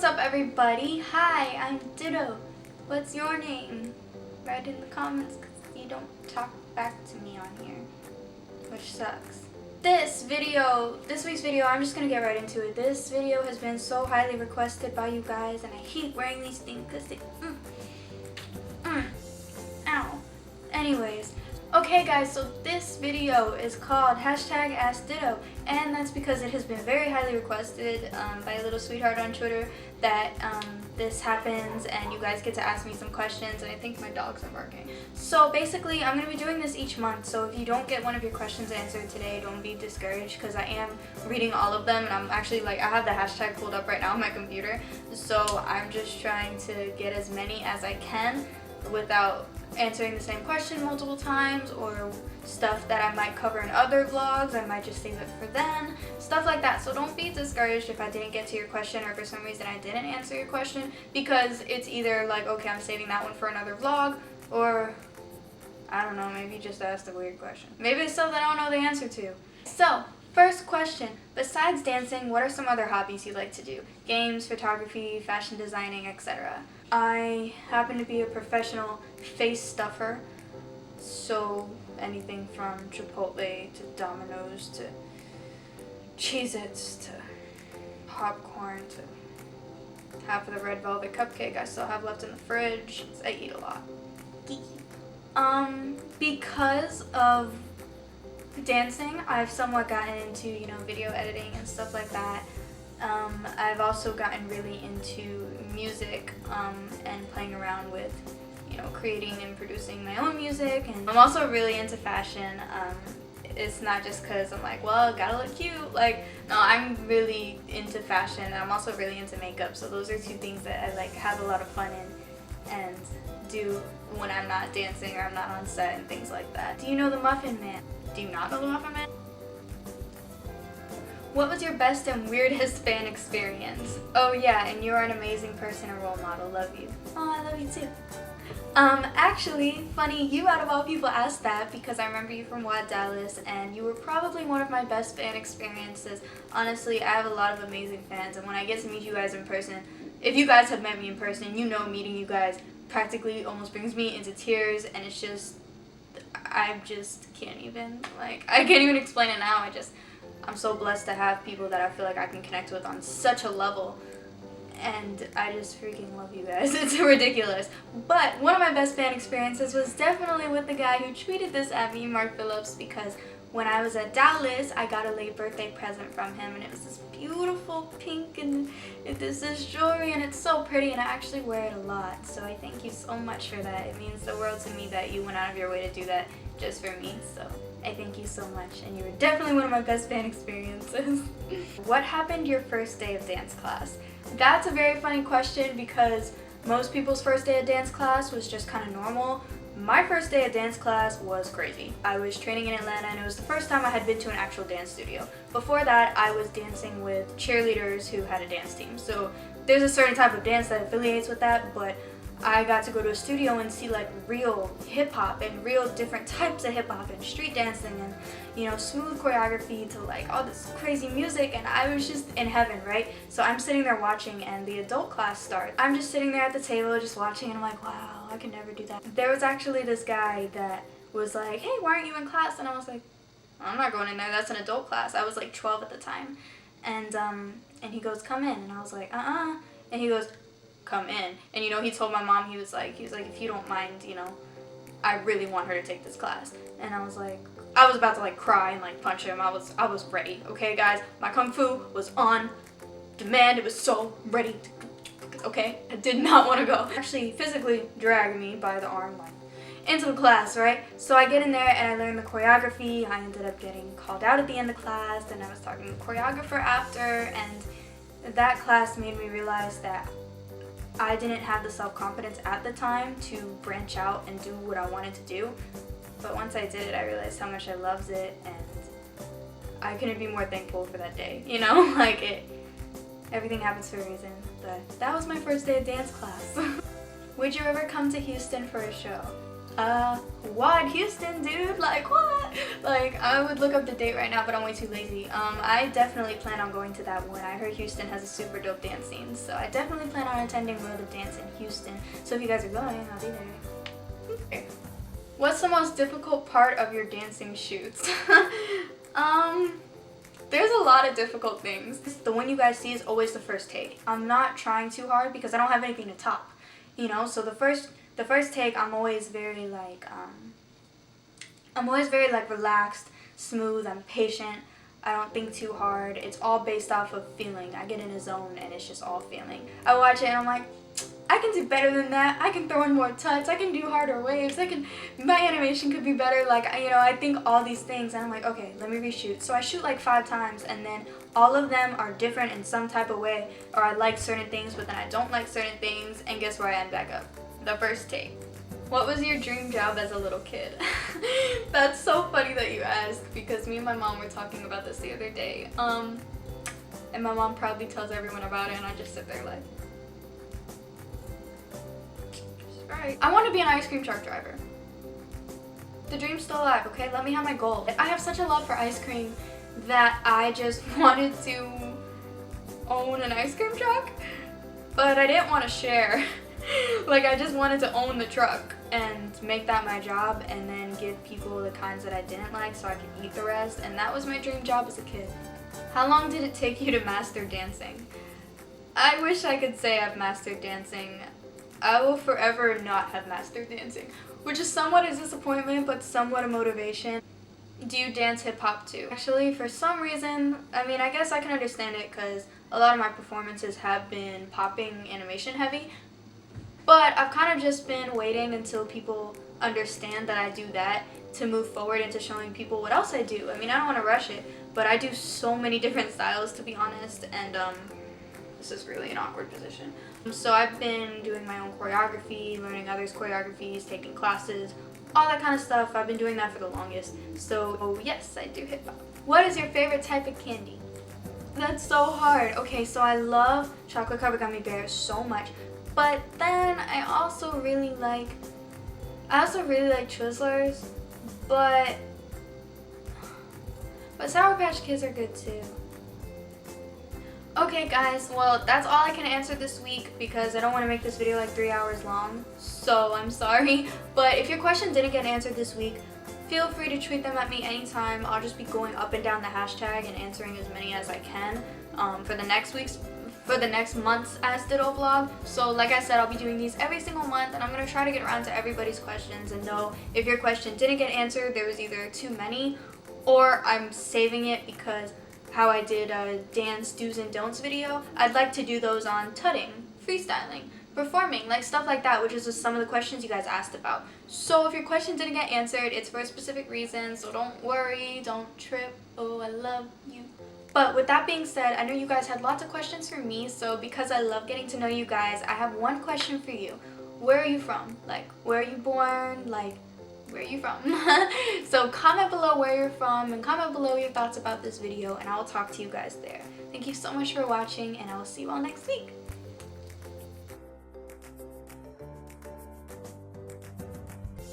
What's up, everybody? Hi, I'm Dytto. What's your name? Write in the comments because you don't talk back to me on here, which sucks. This week's video, I'm just gonna get right into it. This video has been so highly requested by you guys, and I hate wearing these things because they, ow. Anyways, okay guys, so this video is called #askdytto, and that's because it has been very highly requested by a little sweetheart on Twitter that this happens and you guys get to ask me some questions, and I think my dogs are barking. So basically, I'm going to be doing this each month, so if you don't get one of your questions answered today, don't be discouraged because I am reading all of them, and I'm actually I have the hashtag pulled up right now on my computer, so I'm just trying to get as many as I can without answering the same question multiple times, or stuff that I might cover in other vlogs, I might just save it for then, stuff like that. So don't be discouraged if I didn't get to your question or for some reason I didn't answer your question, because it's either like, okay, I'm saving that one for another vlog, or I don't know, maybe you just asked a weird question. Maybe it's stuff that I don't know the answer to. So, first question, besides dancing, what are some other hobbies you like to do? Games, photography, fashion designing, etc. I happen to be a professional face stuffer, so anything from Chipotle to Domino's to Cheez-Its to popcorn to half of the red velvet cupcake I still have left in the fridge. I eat a lot. Because of dancing, I've somewhat gotten into, video editing and stuff like that. I've also gotten really into music and playing around with, creating and producing my own music. And I'm also really into fashion. It's not just because I'm like, well, gotta look cute. No, I'm really into fashion, and I'm also really into makeup. So those are two things that I have a lot of fun in and do when I'm not dancing or I'm not on set and things like that. Do you know the Muffin Man? Do you not know the Muffin Man? What was your best and weirdest fan experience? Oh yeah, and you're an amazing person and role model. Love you. Oh, I love you too. Actually, funny you out of all people asked that, because I remember you from Wad Dallas, and you were probably one of my best fan experiences. Honestly, I have a lot of amazing fans, and when I get to meet you guys in person, if you guys have met me in person, meeting you guys practically almost brings me into tears, and it's just, I just can't even, I can't even explain it now. I'm so blessed to have people that I feel like I can connect with on such a level, and I just freaking love you guys. It's ridiculous. But one of my best fan experiences was definitely with the guy who tweeted this at me, Mark Phillips, because when I was at Dallas, I got a late birthday present from him, and it was this beautiful pink, and this jewelry, and it's so pretty, and I actually wear it a lot, so I thank you so much for that. It means the world to me that you went out of your way to do that just for me, so I thank you so much, and you were definitely one of my best fan experiences. What happened your first day of dance class? That's a very funny question, because most people's first day of dance class was just kind of normal. My first day of dance class was crazy. I was training in Atlanta, and it was the first time I had been to an actual dance studio. Before that, I was dancing with cheerleaders who had a dance team. So there's a certain type of dance that affiliates with that, but I got to go to a studio and see real hip-hop and real different types of hip-hop and street dancing and, smooth choreography to all this crazy music, and I was just in heaven, right? So I'm sitting there watching, and the adult class starts. I'm just sitting there at the table just watching, and I'm like, wow, I can never do that. There was actually this guy that was like, hey, why aren't you in class? And I was like, I'm not going in there, that's an adult class. I was 12 at the time. And he goes, come in. And I was like, and he goes, come in. And he told my mom, he was like, if you don't mind, I really want her to take this class. And I was like, I was about to cry and punch him. I was ready. Okay guys, my kung fu was on demand. It was so ready to, okay? I did not want to go. Actually physically dragged me by the arm into the class, right? So I get in there and I learn the choreography. I ended up getting called out at the end of class, and I was talking to the choreographer after, and that class made me realize that I didn't have the self-confidence at the time to branch out and do what I wanted to do. But once I did it, I realized how much I loved it, and I couldn't be more thankful for that day, everything happens for a reason. But that was my first day of dance class. Would you ever come to Houston for a show? What? Houston, dude? Like, what? Like, I would look up the date right now, but I'm way too lazy. I definitely plan on going to that one. I heard Houston has a super dope dance scene, so I definitely plan on attending World of Dance in Houston. So if you guys are going, I'll be there. Okay. What's the most difficult part of your dancing shoots? There's a lot of difficult things. The one you guys see is always the first take. I'm not trying too hard because I don't have anything to top, you know? So the first take, I'm always very like relaxed, smooth, I'm patient. I don't think too hard. It's all based off of feeling. I get in a zone and it's just all feeling. I watch it and I'm like, I can do better than that. I can throw in more tucks. I can do harder waves. My animation could be better. Like, you know, I think all these things and I'm like, okay, let me reshoot. So I shoot like 5 times and then all of them are different in some type of way, or I like certain things but then I don't like certain things, and guess where I end back up? The first take. What was your dream job as a little kid? That's so funny that you asked, because me and my mom were talking about this the other day. And my mom probably tells everyone about it and I just sit there like, right. I want to be an ice cream truck driver. The dream's still alive, okay? Let me have my goal. I have such a love for ice cream that I just wanted to own an ice cream truck, but I didn't want to share. Like, I just wanted to own the truck and make that my job and then give people the kinds that I didn't like so I could eat the rest, and that was my dream job as a kid. How long did it take you to master dancing? I wish I could say I've mastered dancing. I will forever not have mastered dancing, which is somewhat a disappointment but somewhat a motivation. Do you dance hip-hop too? Actually, for some reason, I mean, I guess I can understand it because a lot of my performances have been popping animation heavy, but I've kind of just been waiting until people understand that I do that to move forward into showing people what else I do. I mean, I don't want to rush it, but I do so many different styles, to be honest, and this is really an awkward position. So I've been doing my own choreography, learning others' choreographies, taking classes, all that kind of stuff. I've been doing that for the longest. So yes, I do hip hop. What is your favorite type of candy? That's so hard. Okay, so I love chocolate covered gummy bears so much, but then I also really like Twizzlers, but Sour Patch Kids are good too. Okay guys, well that's all I can answer this week because I don't want to make this video like 3 hours long, so I'm sorry. But if your question didn't get answered this week, feel free to tweet them at me anytime. I'll just be going up and down the hashtag and answering as many as I can for the next month's Ask Dytto vlog. So like I said, I'll be doing these every single month and I'm going to try to get around to everybody's questions and know if your question didn't get answered, there was either too many or I'm saving it because how I did a dance do's and don'ts video. I'd like to do those on tutting, freestyling, performing, like stuff like that, which is just some of the questions you guys asked about. So if your question didn't get answered, it's for a specific reason, so don't worry, don't trip. Oh, I love you. But with that being said, I know you guys had lots of questions for me, so because I love getting to know you guys, I have one question for you. Where are you from? Like, where are you born? Like, where are you from? So comment below where you're from and comment below your thoughts about this video and I will talk to you guys there. Thank you so much for watching and I will see you all next week.